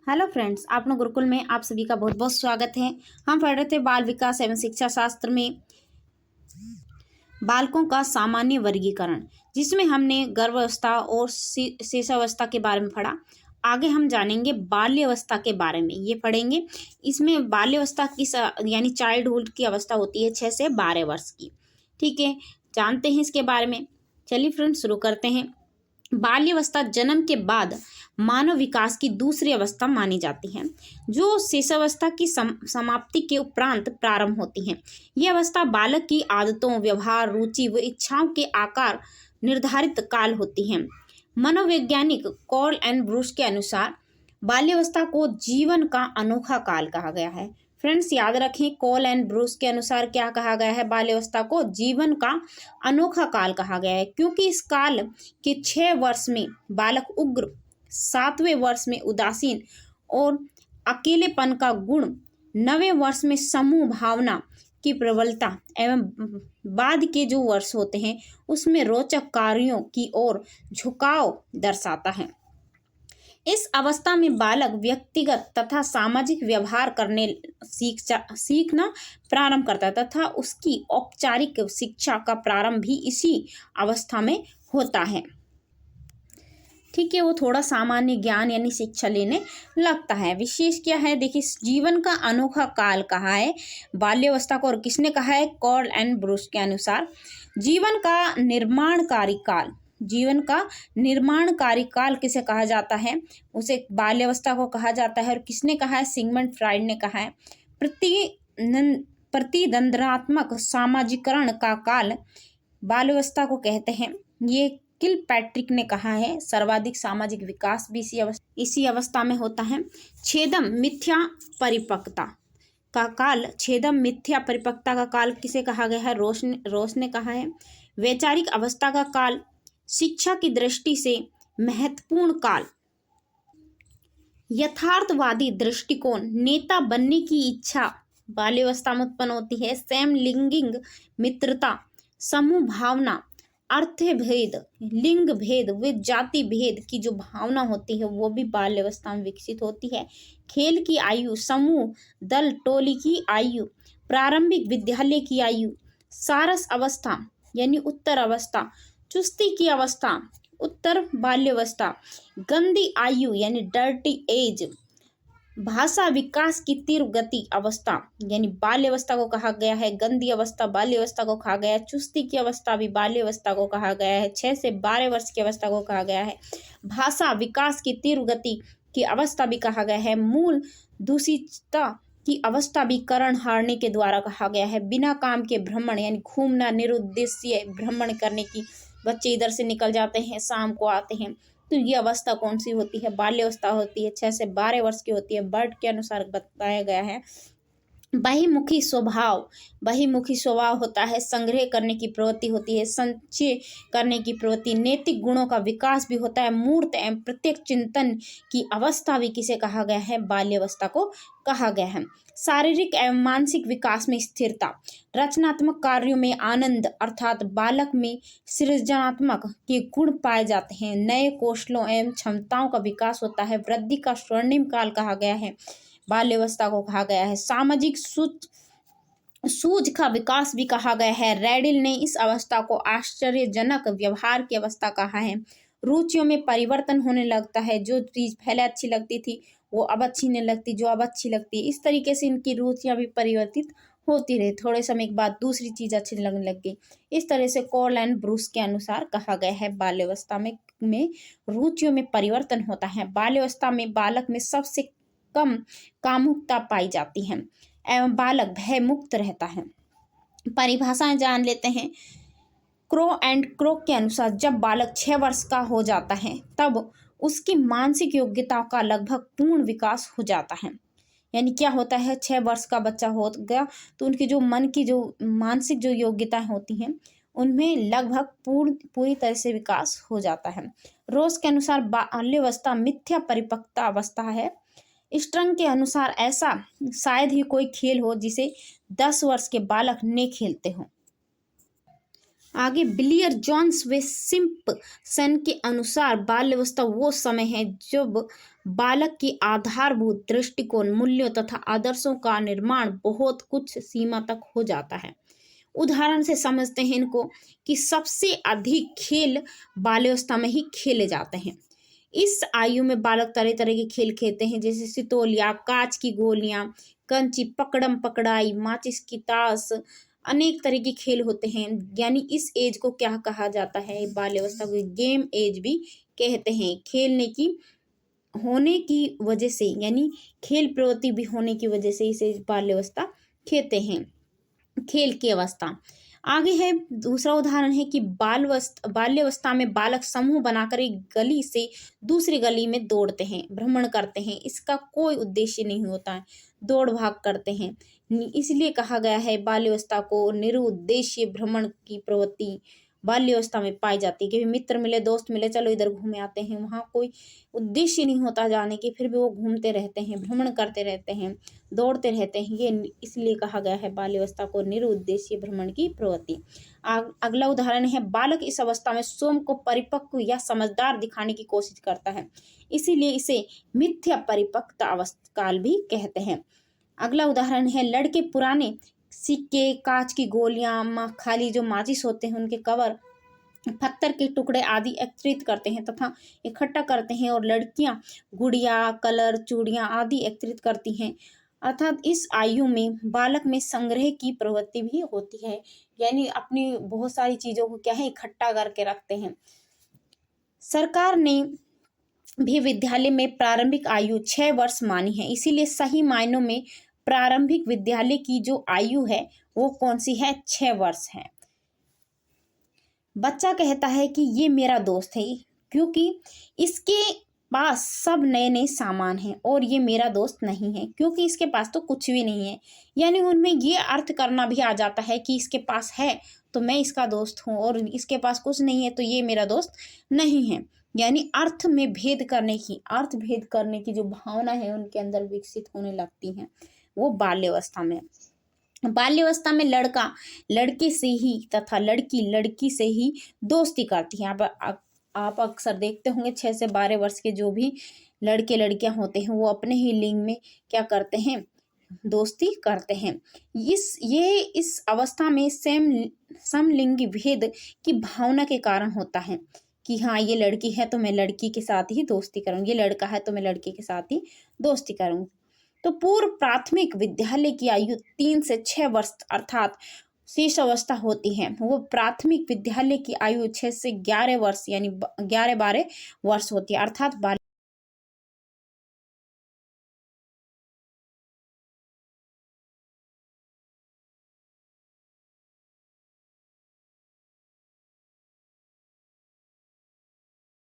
Hello friends, आपने गुरुकुल में आप सभी का बहुत बहुत स्वागत है। हम पढ़ रहे थे बाल विकास एवं शिक्षा शास्त्र में बालकों का सामान्य वर्गीकरण, जिसमें हमने गर्भावस्था और शिशुअवस्था के बारे में पढ़ा। आगे हम जानेंगे बाल्यावस्था के बारे में, ये पढ़ेंगे। इसमें बाल्यावस्था किस यानी चाइल्डहुड की अवस्था होती है 6 से 12 वर्ष की। ठीक है, जानते हैं इसके बारे में। चलिए फ्रेंड्स, शुरू करते हैं। बाल्यावस्था जन्म के बाद मानव विकास की दूसरी अवस्था मानी जाती है, जो शिशुअवस्था की समाप्ति के उपरांत प्रारंभ होती है। यह अवस्था बालक की आदतों, व्यवहार, रुचि व इच्छाओं के आकार निर्धारित काल होती है। मनोवैज्ञानिक कॉल एंड ब्रूस के अनुसार बाल्यावस्था को जीवन का अनोखा काल कहा गया है। फ्रेंड्स, याद रखें, कॉल एंड ब्रूस के अनुसार क्या कहा गया है? बाल्यावस्था को जीवन का अनोखा काल कहा गया है, क्योंकि इस काल के 6 वर्ष में बालक उग्र, 7वें वर्ष में उदासीन और अकेलेपन का गुण, 9वें वर्ष में समूह भावना की प्रबलता एवं बाद के जो वर्ष होते हैं उसमें रोचक कार्यों की ओर झुकाव दर्शाता है। इस अवस्था में बालक व्यक्तिगत तथा सामाजिक व्यवहार करने सीखना प्रारंभ करता है तथा उसकी औपचारिक शिक्षा का प्रारंभ भी इसी अवस्था में होता है। ठीक है, वो थोड़ा सामान्य ज्ञान यानी शिक्षा लेने लगता है। विशेष क्या है, देखिए, जीवन का अनोखा काल कहा है बाल्यावस्था को, और किसने कहा है? कॉल एंड ब्रूस के अनुसार जीवन का निर्माणकारी काल, जीवन का निर्माणकारी काल किसे कहा जाता है? उसे बाल्यावस्था को कहा जाता है। और किसने कहा है? सिगमंड फ्राइड ने कहा है। प्रतिद्वंद्वात्मक सामाजिकरण का काल बाल्यावस्था को कहते हैं। ये किलपैट्रिक ने कहा है। सर्वाधिक सामाजिक विकास भी इसी अवस्था में होता है। छेदम मिथ्या परिपक्वता का काल, छेदम मिथ्या परिपक्वता का काल किसे कहा गया है? रोस ने कहा है। वैचारिक अवस्था का काल, शिक्षा की दृष्टि से महत्वपूर्ण काल, यथार्थवादी दृष्टिकोण, नेता बनने की इच्छा बाल्यावस्था में उत्पन्न होती है। समलिंगिक मित्रता, समूह भावना, अर्थ भेद, लिंग भेद व जाति भेद की जो भावना होती है वो भी बाल्यावस्था में विकसित होती है। खेल की आयु, समूह दल टोली की आयु, प्रारंभिक विद्यालय की आयु, सारस अवस्था यानी उत्तर अवस्था, चुस्ती की अवस्था उत्तर बाल्यावस्था, गंदी आयु यानी डर्टी एज, भाषा विकास की तीव्र गति अवस्था यानी बाल्यावस्था को कहा गया है। गंदी अवस्था बाल्यावस्था को कहा गया है। चुस्ती की अवस्था भी बाल्यावस्था को कहा गया है। 6 से 12 वर्ष की अवस्था को कहा गया है। भाषा विकास की तीव्र गति की अवस्था भी कहा गया है। मूल दूषितता की अवस्था भी करण हारने के द्वारा कहा गया है। बिना काम के भ्रमण यानी घूमना, निरुद्देश्य भ्रमण करने की, बच्चे इधर से निकल जाते हैं, शाम को आते हैं, तो ये अवस्था कौन सी होती है? बाल्यावस्था होती है। 6 से 12 वर्ष की होती है। बर्ड के अनुसार बताया गया है। बहिमुखी स्वभाव होता है। संग्रह करने की प्रवृत्ति होती है। संचय करने की प्रवृत्ति, नैतिक गुणों का विकास भी होता है। मूर्त एवं प्रत्यक्ष चिंतन की अवस्था भी किसे कहा गया है? बाल्यावस्था को कहा गया है। शारीरिक एवं मानसिक विकास में स्थिरता, रचनात्मक कार्यों में आनंद अर्थात बालक में सृजनात्मक के गुण पाए जाते हैं। नए कौशलों एवं क्षमताओं का विकास होता है। वृद्धि का स्वर्णिम काल कहा गया है, बाल्यावस्था को कहा गया है। सामाजिक सूझ का विकास भी कहा गया है। रेडिल ने इस अवस्था को आश्चर्यजनक व्यवहार की अवस्था कहा है। रुचियों में परिवर्तन होने लगता है। जो चीज पहले अच्छी लगती थी वो अब अच्छी नहीं लगती, जो अब अच्छी लगती है। इस तरीके से इनकी रुचियां भी परिवर्तित होती रही। थोड़े समय के बाद दूसरी चीज अच्छी लगने लग गई। इस तरह से कॉल एंड ब्रूस के अनुसार कहा गया है बाल्यावस्था में रुचियों में परिवर्तन होता है। बाल्यावस्था में बालक में सबसे कम कामुकता पाई जाती है एवं बालक भय मुक्त रहता है। परिभाषाएं जान लेते हैं। क्रो के अनुसार जब बालक 6 वर्ष का हो जाता है तब उसकी मानसिक योग्यताओं का लगभग पूर्ण विकास हो जाता है। यानी क्या होता है? 6 वर्ष का बच्चा हो गया तो उनकी जो मन की जो मानसिक जो योग्यताएं होती हैं उनमें लगभग पूरी तरह से विकास हो जाता है। रोज के अनुसार बाल्यावस्था मिथ्या परिपक्वता अवस्था है। स्ट्रंग के अनुसार ऐसा शायद ही कोई खेल हो जिसे 10 वर्ष के बालक ने खेलते हो। आगे बिलियर जोन्स व सिम्पसन के अनुसार बाल्यावस्था वो समय है जब बालक के आधारभूत दृष्टिकोण, मूल्यों तथा आदर्शों का निर्माण बहुत कुछ सीमा तक हो जाता है। उदाहरण से समझते हैं इनको कि सबसे अधिक खेल बाल्यावस्था में ही खेले जाते हैं। इस आयु में बालक तरह तरह के खेल खेलते हैं, जैसे सितोलिया, कांच की गोलियां, कंची, पकड़म पकड़ाई, माचिस की ताश, अनेक तरह के खेल होते हैं। यानी इस एज को क्या कहा जाता है, बाल्यावस्था को गेम एज भी कहते हैं। खेलने की होने की वजह से, यानी खेल प्रवृत्ति भी होने की वजह से इसे बाल्यावस्था कहते हैं, खेल की अवस्था। आगे है दूसरा उदाहरण है कि बाल्यावस्था में बालक समूह बनाकर एक गली से दूसरी गली में दौड़ते हैं, भ्रमण करते हैं। इसका कोई उद्देश्य नहीं होता है, दौड़ भाग करते हैं। इसलिए कहा गया है बाल्यावस्था को निरुद्देश्य भ्रमण की प्रवृत्ति बाल्यावस्था में पाई जाती है। कि मित्र मिले, दोस्त मिले, चलो इधर घूमे आते हैं, वहाँ कोई उद्देश्य नहीं होता जाने की, फिर भी वो घूमते रहते हैं, भ्रमण करते रहते हैं, दौड़ते रहते हैं। ये इसलिए कहा गया है बाल्यावस्था को निरुद्देश्य भ्रमण की प्रवृत्ति। अगला उदाहरण है, बालक इस अवस्था में स्वयं को परिपक्व या समझदार दिखाने की कोशिश करता है, इसीलिए इसे मिथ्या परिपक्वता अवस्था काल भी कहते हैं। अगला उदाहरण है, लड़के पुराने सिक्के, कांच की गोलियां, खाली जो माचिस होते हैं उनके कवर, पत्थर के टुकड़े आदि एकत्रित करते हैं तथा इकट्ठा करते हैं, और लड़कियां गुड़िया, कलर, चूड़ियां आदि एकत्रित करती हैं। अर्थात इस आयु में बालक में संग्रह की प्रवृत्ति भी होती है, यानी अपनी बहुत सारी चीजों को क्या है, इकट्ठा करके रखते हैं। सरकार ने भी विद्यालय में प्रारंभिक आयु 6 वर्ष मानी है, इसीलिए सही मायनों में प्रारंभिक विद्यालय की जो आयु है वो कौन सी है, 6 वर्ष है। बच्चा कहता है कि ये मेरा दोस्त है, क्योंकि इसके पास सब नए नए सामान हैं, और ये मेरा दोस्त नहीं है क्योंकि इसके पास तो कुछ भी नहीं है। यानी उनमें ये अर्थ करना भी आ जाता है कि इसके पास है तो मैं इसका दोस्त हूँ, और इसके पास कुछ नहीं है तो ये मेरा दोस्त नहीं है। यानी अर्थ में भेद करने की जो भावना है उनके अंदर विकसित होने लगती हैं, वो बाल्यावस्था में। बाल्यावस्था में लड़का लड़के से ही तथा लड़की लड़की से ही दोस्ती करती है। आप अक्सर देखते होंगे 6 से 12 वर्ष के जो भी लड़के लड़कियां होते हैं वो अपने ही लिंग में क्या करते हैं, दोस्ती करते हैं। इस अवस्था में समलिंगी भेद की भावना के कारण होता है कि हाँ ये लड़की है तो मैं लड़की के साथ ही दोस्ती करूँगी, ये लड़का है तो मैं लड़के के साथ ही दोस्ती करूँगी। तो पूर्व प्राथमिक विद्यालय की आयु 3 से 6 वर्ष अर्थात शेष अवस्था होती है। वो प्राथमिक विद्यालय की आयु 6 से 11 वर्ष यानी 11-12 वर्ष होती है, अर्थात